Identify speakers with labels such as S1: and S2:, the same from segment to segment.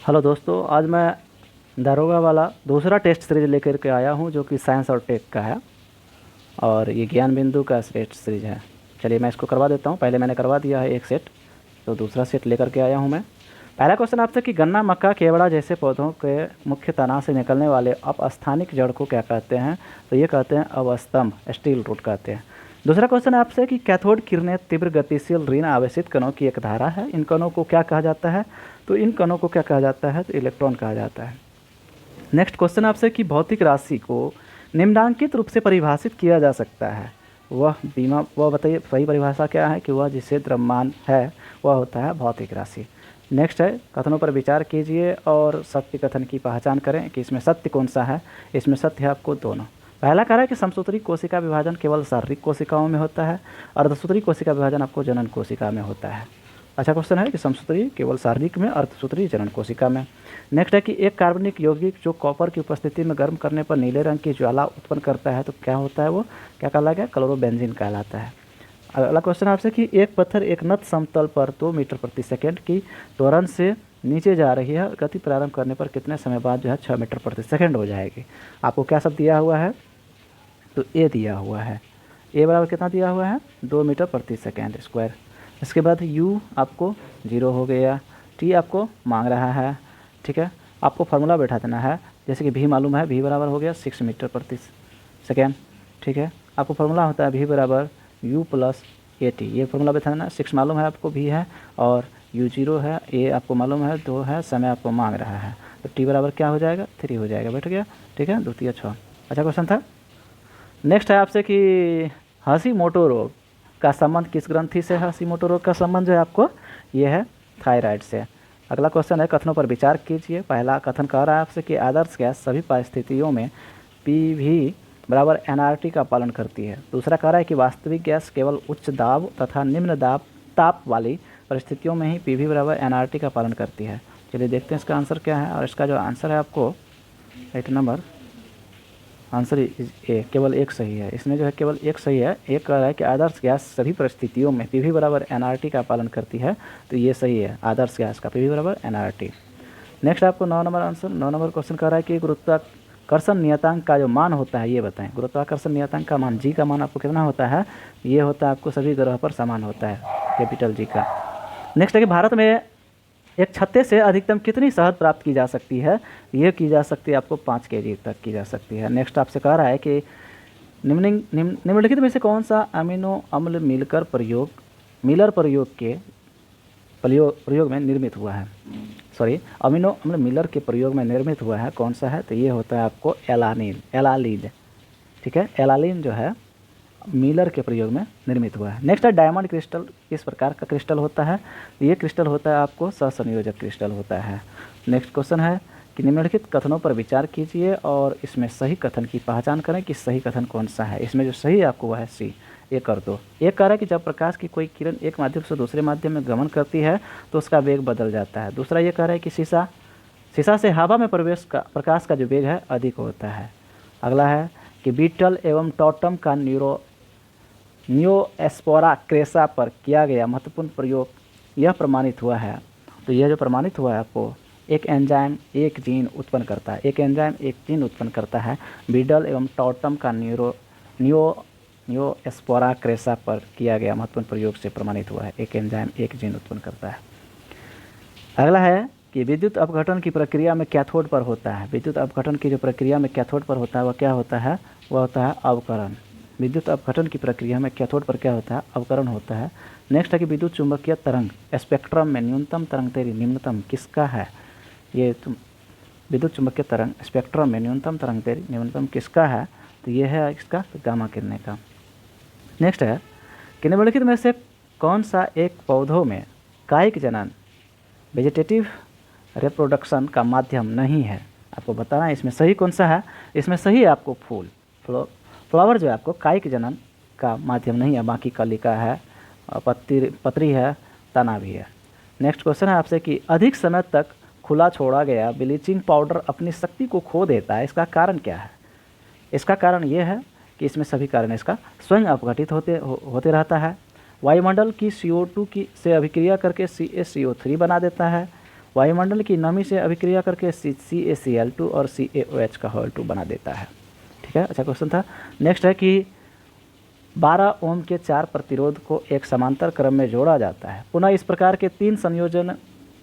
S1: Hello दोस्तों, आज मैं दारोगा वाला दूसरा टेस्ट सीरीज लेकर के आया हूं जो कि साइंस और टेक का है। और ये ज्ञान बिंदु का टेस्ट सीरीज है। चलिए मैं इसको करवा देता हूं। पहले मैंने करवा दिया है एक सेट, तो दूसरा सेट लेकर के आया हूं मैं। पहला क्वेश्चन आपसे कि गन्ना, मक्का, केवड़ा जैसे पौधों के मुख्य तना से निकलने वाले अपस्थानिक जड़ को क्या कहते हैं? तो ये कहते हैं अवस्तंभ, स्टील रूट कहते हैं। दूसरा क्वेश्चन आपसे कि कैथोड किरणें तीव्र गतिशील ऋण आवेशित कणों की एक धारा है, इन कणों को क्या कहा जाता है? तो इन कणों को क्या कहा जाता है? तो इलेक्ट्रॉन कहा जाता है। नेक्स्ट क्वेश्चन आपसे कि भौतिक राशि को निम्नांकित रूप से परिभाषित किया जा सकता है, वह बताइए। सही परिभाषा क्या है? कि वह जिसे द्रव्यमान है वह होता है भौतिक राशि। नेक्स्ट है कथनों पर विचार कीजिए और सत्य कथन की पहचान करें कि इसमें सत्य कौन सा है। इसमें सत्य है आपको दोनों। पहला कह रहा है कि समसूत्री कोशिका विभाजन केवल शारीरिक कोशिकाओं में होता है, अर्धसूत्री कोशिका विभाजन आपको जनन कोशिका में होता है। अच्छा क्वेश्चन है कि समसूत्री केवल शारीरिक में, अर्धसूत्री जनन कोशिका में। नेक्स्ट है कि एक कार्बनिक यौगिक जो कॉपर की उपस्थिति में गर्म करने पर नीले रंग की ज्वाला उत्पन्न करता है, तो क्या होता है? वो क्या कहलाएगा? क्लोरोबेंजीन कहलाता है। अगला क्वेश्चन आपसे कि एक पत्थर एक नत समतल पर 2 मीटर प्रति सेकंड की त्वरण से नीचे जा रही है, गति प्रारंभ करने पर कितने समय बाद जो है 6 मीटर प्रति सेकंड हो जाएगी? आपको क्या सब दिया हुआ है? तो ए दिया हुआ है। ए बराबर कितना दिया हुआ है? 2 मीटर प्रति सेकंड स्क्वायर। इसके बाद यू आपको 0 हो गया, टी आपको मांग रहा है, ठीक है। आपको फार्मूला बैठा देना है, जैसे कि भी मालूम है, भी बराबर हो गया 6 मीटर प्रति सेकेंड, ठीक है। आपको फार्मूला होता है भी बराबर यू प्लस ए टी, ये फार्मूला बैठा देना। 6 मालूम है आपको, भी है, और यू 0 है, ए आपको मालूम है 2 है, समय आपको मांग रहा है, तो टी बराबर क्या हो जाएगा? 3 हो जाएगा। बैठ गया, ठीक है। द्वितीय 6। अच्छा क्वेश्चन था। नेक्स्ट है आपसे कि हशीमोटो रोग का संबंध किस ग्रंथि से है? हशीमोटो रोग का संबंध जो है आपको ये है थायराइड से। अगला क्वेश्चन है कथनों पर विचार कीजिए। पहला कथन कह रहा है आपसे कि आदर्श गैस सभी परिस्थितियों में पी बराबर एनआरटी का पालन करती है। दूसरा कह रहा है कि वास्तविक गैस केवल उच्च दाब तथा निम्न दाब ताप वाली परिस्थितियों में ही पी बराबर एनआरटी का पालन करती है। चलिए देखते हैं इसका आंसर क्या है। और इसका जो आंसर है आपको 8 नंबर आंसर ए, केवल एक सही है। इसमें जो है केवल एक सही है। एक कह रहा है कि आदर्श गैस सभी परिस्थितियों में पी बराबर एनआरटी का पालन करती है, तो ये सही है। आदर्श गैस का पी बराबर एनआरटी। नेक्स्ट आपको 9 नंबर आंसर। 9 नंबर क्वेश्चन कह रहा है कि गुरुत्वाकर्षण नियतांक का जो मान होता है ये बताएं। गुरुत्वाकर्षण नियतांक का मान जी का मान आपको कितना होता है? ये होता है आपको सभी ग्रह पर समान होता है, कैपिटल जी का। नेक्स्ट है कि भारत में एक छत्ते से अधिकतम कितनी शहद प्राप्त की जा सकती है? ये की जा सकती है आपको 5 केजी तक की जा सकती है। नेक्स्ट आपसे कह रहा है कि निम्नलिखित में से कौन सा अमीनो अम्ल मिलर प्रयोग में निर्मित हुआ है? अमीनो अम्ल मिलर के प्रयोग में निर्मित हुआ है, कौन सा है? तो ये होता है आपको एलालीन, ठीक है। एलालीन जो है मिलर के प्रयोग में निर्मित हुआ है। नेक्स्ट है डायमंड क्रिस्टल किस प्रकार का क्रिस्टल होता है? ये क्रिस्टल होता है आपको सहसंयोजक क्रिस्टल होता है। नेक्स्ट क्वेश्चन है कि निम्नलिखित कथनों पर विचार कीजिए और इसमें सही कथन की पहचान करें कि सही कथन कौन सा है। इसमें जो सही है आपको वह है सी, ये कर दो। एक कह रहा है कि जब प्रकाश की कोई किरण एक माध्यम से दूसरे माध्यम में गमन करती है तो उसका वेग बदल जाता है। दूसरा ये कह रहा है कि शीशा से हवा में प्रकाश का जो वेग है अधिक होता है। अगला है कि बीटल एवं टॉटम का नियोस्पोरा क्रेसा पर किया गया महत्वपूर्ण प्रयोग यह प्रमाणित हुआ है। तो यह जो प्रमाणित हुआ है आपको, एक एंजाइम एक जीन उत्पन्न करता है, एक एंजाइम एक जीन उत्पन्न करता है। बीटल एवं टॉटम का नियोस्पोरा क्रेसा पर किया गया महत्वपूर्ण प्रयोग से प्रमाणित हुआ है। एक एंजाइम एक जीन उत्पन्न करता है। अगला है कि विद्युत अपघटन की प्रक्रिया में कैथोड पर होता है। विद्युत अपघटन की जो प्रक्रिया में कैथोड पर होता है वह क्या होता है? वह होता है अवकरण। विद्युत अपघटन की प्रक्रिया में कैथोड पर क्या होता है? अवकरण होता है। नेक्स्ट है कि विद्युत चुंबकीय तरंग स्पेक्ट्रम में न्यूनतम तरंग दैर्घ्य निम्नतम किसका है? ये विद्युत चुंबकीय तरंग स्पेक्ट्रम में न्यूनतम तरंग दैर्घ्य निम्नतम किसका है? तो ये है इसका गामा किरणें का। नेक्स्ट है कि निम्नलिखित में से कौन सा एक पौधों में कायिक जनन वेजिटेटिव रिप्रोडक्शन का माध्यम नहीं है? आपको बताना है इसमें सही कौन सा है। इसमें सही है आपको फ्लावर जो है आपको कायिक जनन का माध्यम नहीं है, बाकी कलिका है, पत्री है, तना भी है। नेक्स्ट क्वेश्चन है आपसे कि अधिक समय तक खुला छोड़ा गया ब्लीचिंग पाउडर अपनी शक्ति को खो देता है, इसका कारण क्या है? इसका कारण ये है कि इसमें सभी कारण इसका स्वयं अपघटित होते रहता है। वायुमंडल की CO2 से अभिक्रिया करके CaCO3 बना देता है। वायुमंडल की नमी से अभिक्रिया करके CaCl2 और CaOH का होल 2 बना देता है। ठीक है, अच्छा क्वेश्चन था। नेक्स्ट है कि 12 ओम के 4 प्रतिरोध को एक समांतर क्रम में जोड़ा जाता है। पुनः इस प्रकार के 3 संयोजन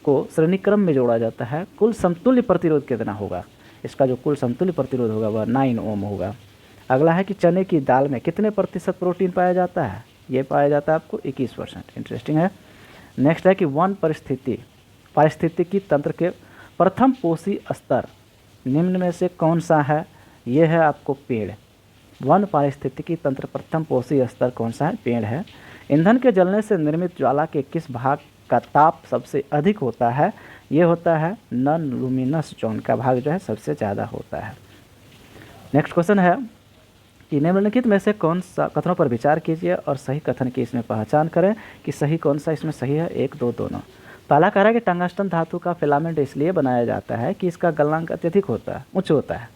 S1: को श्रेणी क्रम में जोड़ा जाता है। कुल समतुल्य प्रतिरोध कितना होगा? इसका जो कुल समतुल्य प्रतिरोध होगा वह 9 ओम होगा। अगला है कि चने की दाल में कितने प्रतिशत प्रोटीन पाया जाता है? ये पाया जाता है आपको 21%। इंटरेस्टिंग है। नेक्स्ट है कि वन पारिस्थितिकी तंत्र के प्रथम पोषी स्तर निम्न में से कौन सा है? ये है आपको पेड़। वन पारिस्थितिकी तंत्र प्रथम पोषी स्तर कौन सा है? पेड़ है। ईंधन के जलने से निर्मित ज्वाला के किस भाग का ताप सबसे अधिक होता है? ये होता है नॉन लुमिनस जोन का भाग जो है सबसे ज़्यादा होता है। नेक्स्ट क्वेश्चन है कि निम्नलिखित में से कौन सा कथनों पर विचार कीजिए और सही कथन की इसमें पहचान करें कि सही कौन सा इसमें सही है। 1, 2 दोनों। पहला कह रहा है कि टंगस्टन धातु का फिलामेंट इसलिए बनाया जाता है कि इसका गलनांक अत्यधिक होता है, उच्च होता है।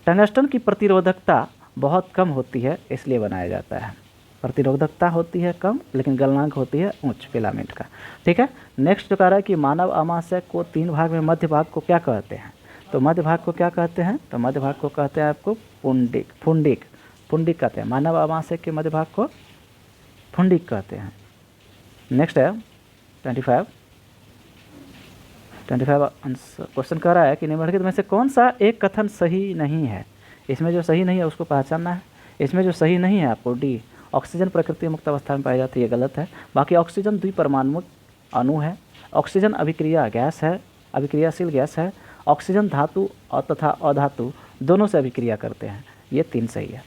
S1: टंगस्टन की प्रतिरोधकता बहुत कम होती है इसलिए बनाया जाता है। प्रतिरोधकता होती है कम लेकिन गलनांक होती है उच्च फिलामेंट का। ठीक है। नेक्स्ट जो कह रहा है कि मानव आमाशय को 3 भाग में मध्य भाग को क्या कहते हैं? तो मध्य भाग को क्या कहते हैं? तो मध्य भाग को कहते हैं आपको पुंडिक कहते हैं। मानव आमाशय के मध्य भाग को पुंडिक कहते हैं। नेक्स्ट है 25 क्वेश्चन कह रहा है कि निम्नलिखित में से कौन सा एक कथन सही नहीं है? इसमें जो सही नहीं है उसको पहचानना है। इसमें जो सही नहीं है आपको डी, ऑक्सीजन प्रकृति मुक्त अवस्था में पाई जाती है, ये गलत है। बाकी ऑक्सीजन द्विपरमाणु अणु है। ऑक्सीजन अभिक्रियाशील गैस है। ऑक्सीजन धातु और तथा अधातु दोनों से अभिक्रिया करते हैं, ये 3 सही है।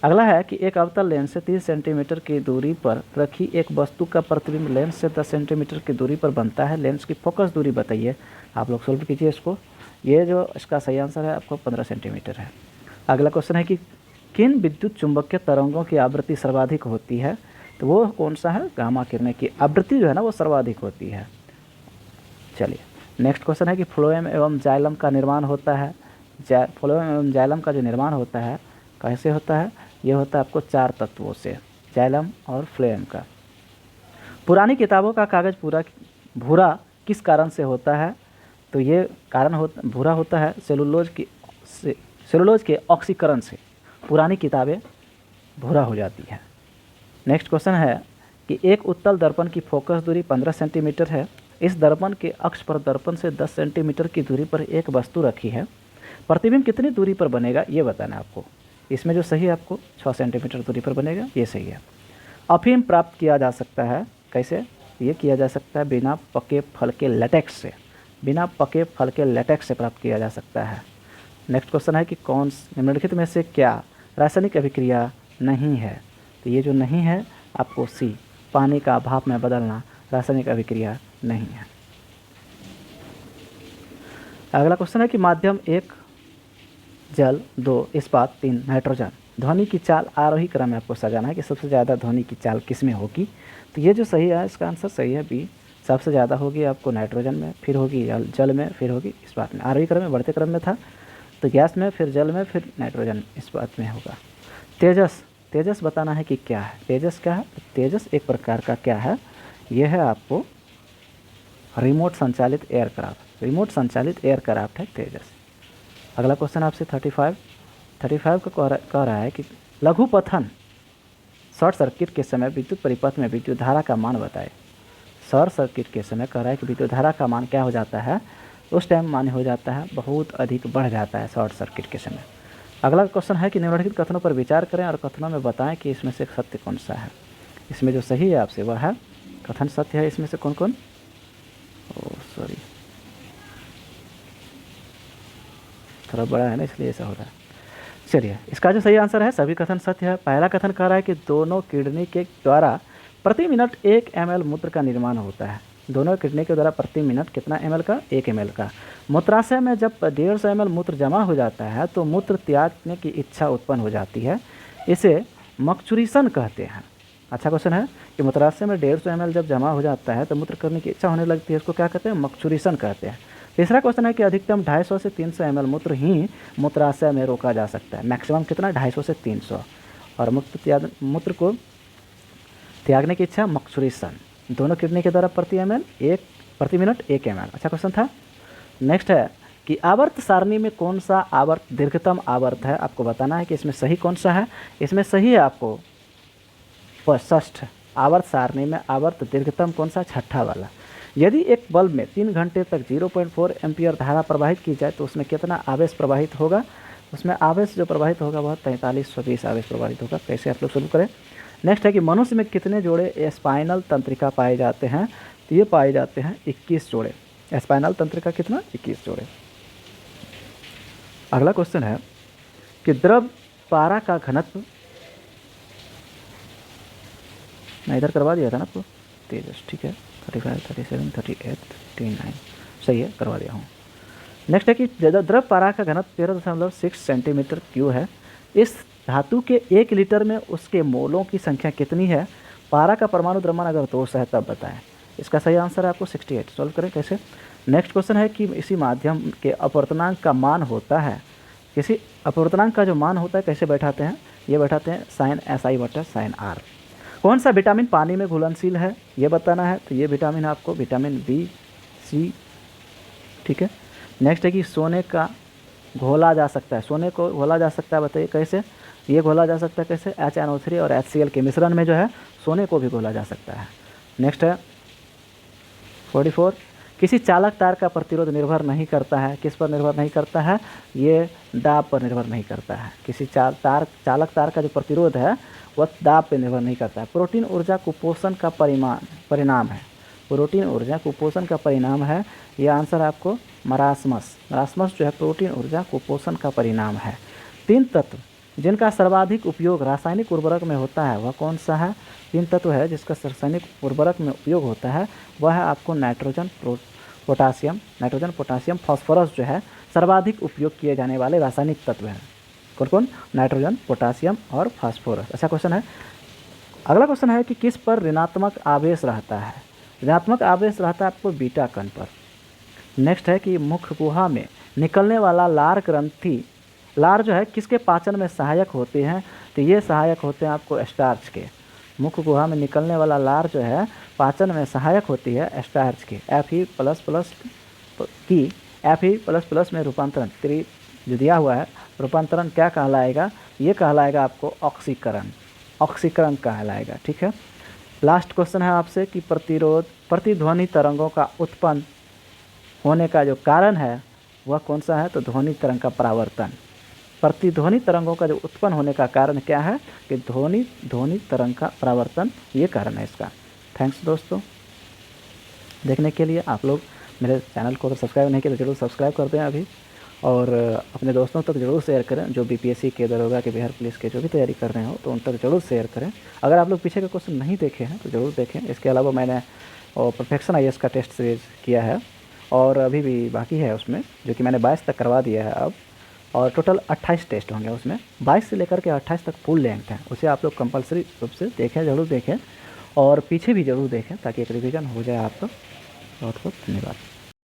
S1: अगला है कि एक अवतल लेंस से 30 सेंटीमीटर की दूरी पर रखी एक वस्तु का प्रतिबिंब लेंस से 10 सेंटीमीटर की दूरी पर बनता है। लेंस की फोकस दूरी बताइए। आप लोग सोल्व कीजिए इसको। ये जो इसका सही आंसर है आपको 15 सेंटीमीटर है। अगला क्वेश्चन है कि किन विद्युत चुंबकीय तरंगों की आवृत्ति सर्वाधिक होती है? तो वो कौन सा है? गामा किरणें की आवृत्ति जो है ना वो सर्वाधिक होती है। चलिए नेक्स्ट क्वेश्चन है कि फ्लोएम एवं जाइलम का निर्माण होता है। फ्लोएम एवं जाइलम का जो निर्माण होता है कैसे होता है? ये होता है आपको 4 तत्वों से, जाइलम और फ्लोएम का। पुरानी किताबों का कागज़ भूरा किस कारण से होता है? तो ये कारण भूरा होता है सेलुलोज के ऑक्सीकरण से पुरानी किताबें भूरा हो जाती है। नेक्स्ट क्वेश्चन है कि एक उत्तल दर्पण की फोकस दूरी 15 सेंटीमीटर है। इस दर्पण के अक्ष पर दर्पण से 10 सेंटीमीटर की दूरी पर एक वस्तु रखी है। प्रतिबिंब कितनी दूरी पर बनेगा ये बताना है आपको। इसमें जो सही है आपको 6 सेंटीमीटर दूरी पर बनेगा, ये सही है। अफीम प्राप्त किया जा सकता है कैसे? ये किया जा सकता है बिना पके फल के लेटेक्स से। बिना पके फल के लेटेक्स से प्राप्त किया जा सकता है। नेक्स्ट क्वेश्चन है कि कौन निम्नलिखित में से क्या रासायनिक अभिक्रिया नहीं है? तो ये जो नहीं है आपको सी, पानी का भाप में बदलना रासायनिक अभिक्रिया नहीं है। अगला क्वेश्चन है कि माध्यम 1 जल, 2 इस्पात, 3 नाइट्रोजन। ध्वनि की चाल आरोही क्रम में आपको सजाना है कि सबसे ज़्यादा ध्वनि की चाल किस में होगी। तो ये जो सही है इसका आंसर सही है बी। सबसे ज़्यादा होगी आपको नाइट्रोजन में, फिर होगी जल में, फिर होगी इस्पात में। आरोही क्रम में, बढ़ते क्रम में था तो गैस में, फिर जल में, फिर नाइट्रोजन इस्पात में होगा। तेजस बताना है कि क्या है। तेजस क्या है? तेजस एक प्रकार का क्या है? यह है आपको रिमोट संचालित एयरक्राफ्ट। रिमोट संचालित एयरक्राफ्ट है तेजस। अगला क्वेश्चन आपसे 35 को कह रहा है कि लघुपथन शॉर्ट सर्किट के समय विद्युत परिपथ में विद्युत धारा का मान बताए। शॉर्ट सर्किट के समय कह रहा है कि विद्युत धारा का मान क्या हो जाता है? उस टाइम मान हो जाता है बहुत अधिक बढ़ जाता है शॉर्ट सर्किट के समय। अगला क्वेश्चन है कि निम्नलिखित कथनों पर विचार करें और कथनों में बताएं कि इसमें से सत्य कौन सा है। इसमें जो सही है आपसे वह है कथन सत्य है। इसमें से कौन कौन? सॉरी, थोड़ा बड़ा है ना इसलिए ऐसा हो रहा है। चलिए इसका जो सही आंसर है सभी कथन सत्य है। पहला कथन कह रहा है कि दोनों किडनी के द्वारा प्रति मिनट 1 ml मूत्र का निर्माण होता है। दोनों किडनी के द्वारा प्रति मिनट कितना ml का? 1 ml का। मूत्राशय में जब 150 ml मूत्र जमा हो जाता है तो मूत्र त्यागने की इच्छा उत्पन्न हो जाती है। इसे मक्चुरेशन कहते हैं। अच्छा क्वेश्चन है कि मूत्राशय में 150 ml जब जमा हो जाता है तो मूत्र करने की इच्छा होने लगती है, इसको क्या कहते हैं? मक्चुरेशन कहते हैं। तीसरा क्वेश्चन है कि अधिकतम 250 से 300 ml मूत्र ही मूत्राशय में रोका जा सकता है। मैक्सिमम कितना? 250 से 300। और मूत्र को त्यागने की इच्छा मक्चुरेशन। दोनों किडनी के द्वारा प्रति प्रति मिनट 1 ml। अच्छा क्वेश्चन था। नेक्स्ट है कि आवर्त सारणी में कौन सा आवर्त दीर्घतम आवर्त है, आपको बताना है कि इसमें सही कौन सा है। इसमें सही है आपको षष्ठ, आवर्त सारणी में आवर्त दीर्घतम कौन सा, छठा वाला। यदि एक बल्ब में 3 घंटे तक 0.4 एम्पियर धारा प्रवाहित की जाए तो उसमें कितना आवेश प्रवाहित होगा, उसमें आवेश जो प्रवाहित होगा वह 4320 आवेश प्रवाहित होगा। कैसे आप लोग शुरू करें। नेक्स्ट है कि मनुष्य में कितने जोड़े स्पाइनल तंत्रिका पाए जाते हैं, तो ये पाए जाते हैं 21 जोड़े। स्पाइनल तंत्रिका कितना, 21 जोड़े। अगला क्वेश्चन है कि द्रव पारा का घनत्व, मैं इधर करवा दिया था ना आपको, तेजस, ठीक है, 35, 37, 38, 39 सही है, करवा दिया हूँ। नेक्स्ट है कि द्रव पारा का घनत्व 13.6 सेंटीमीटर क्यूब है। इस धातु के 1 लीटर में उसके मोलों की संख्या कितनी है। पारा का परमाणु द्रव्यमान अगर 2 है तब बताएं। इसका सही आंसर है आपको 68। सॉल्व करें कैसे। नेक्स्ट क्वेश्चन है कि इसी माध्यम के अपवर्तनांक का मान होता है, किसी अपवर्तनांक का जो मान होता है कैसे बैठाते हैं, ये बैठाते हैं साइन SI बटा साइन R। कौन सा विटामिन पानी में घुलनशील है ये बताना है, तो ये विटामिन आपको विटामिन B, C, ठीक है। नेक्स्ट है कि सोने का घोला जा सकता है, सोने को घोला जा सकता है, बताइए कैसे। ये घोला जा सकता है कैसे, HNO3 और HCl के मिश्रण में जो है सोने को भी घोला जा सकता है। नेक्स्ट है 44, किसी चालक तार का प्रतिरोध निर्भर नहीं करता है, किस पर निर्भर नहीं करता है, ये दाब पर निर्भर नहीं करता है। किसी चालक तार का जो प्रतिरोध है वह दाब पर निर्भर नहीं करता है। प्रोटीन ऊर्जा कुपोषण का परिणाम है, प्रोटीन ऊर्जा कुपोषण का परिणाम है, ये आंसर आपको मरासमस जो है प्रोटीन ऊर्जा कुपोषण का परिणाम है। 3 तत्व जिनका सर्वाधिक उपयोग रासायनिक उर्वरक में होता है वह कौन सा है। 3 तत्व है जिसका रासायनिक उर्वरक में उपयोग होता है, वह है आपको नाइट्रोजन, पोटासियम, फास्फोरस जो है सर्वाधिक उपयोग किए जाने वाले रासायनिक तत्व हैं। कौन कौन, नाइट्रोजन, पोटासियम और फास्फोरस। अच्छा क्वेश्चन है। अगला क्वेश्चन है कि किस पर ऋणात्मक आवेश रहता है। ऋणात्मक आवेश रहता है आपको बीटा कण पर। नेक्स्ट है कि मुख्य गुहा में निकलने वाला लार ग्रंथि, लार जो है किसके पाचन में सहायक होते हैं, तो ये सहायक होते हैं आपको स्टार्च के। मुख्य गुहा में निकलने वाला लार जो है पाचन में सहायक होती है स्टार्च के। Fe++ में रूपांतरण जो दिया हुआ है, रूपांतरण क्या कहलाएगा, ये कहलाएगा आपको ऑक्सीकरण कहलाएगा, ठीक है। लास्ट क्वेश्चन है आपसे कि प्रतिध्वनि तरंगों का उत्पन्न होने का जो कारण है वह कौन सा है, तो ध्वनि तरंग का परावर्तन। प्रतिध्वनि तरंगों का जो उत्पन्न होने का कारण क्या है कि ध्वनि तरंग का परावर्तन, ये कारण है इसका। थैंक्स दोस्तों देखने के लिए। आप लोग मेरे चैनल को अगर सब्सक्राइब नहीं किया तो जरूर सब्सक्राइब कर दें अभी, और अपने दोस्तों तक जरूर शेयर करें जो BPSC के, दरोगा के, बिहार पुलिस के जो भी तैयारी कर रहे हो तो उन तक जरूर शेयर करें। अगर आप लोग पीछे के क्वेश्चन नहीं देखे हैं तो ज़रूर देखें। इसके अलावा मैंने परफेक्शन IAS का टेस्ट सीरीज़ किया है और अभी भी बाकी है उसमें, जो कि मैंने 22 तक करवा दिया है अब, और टोटल 28 टेस्ट होंगे उसमें। 22 से लेकर के 28 तक फुल लेंथ है, उसे आप लोग कंपलसरी रूप से देखें, ज़रूर देखें और पीछे भी ज़रूर देखें ताकि एक रिवीजन हो जाए आपका। बहुत बहुत धन्यवाद।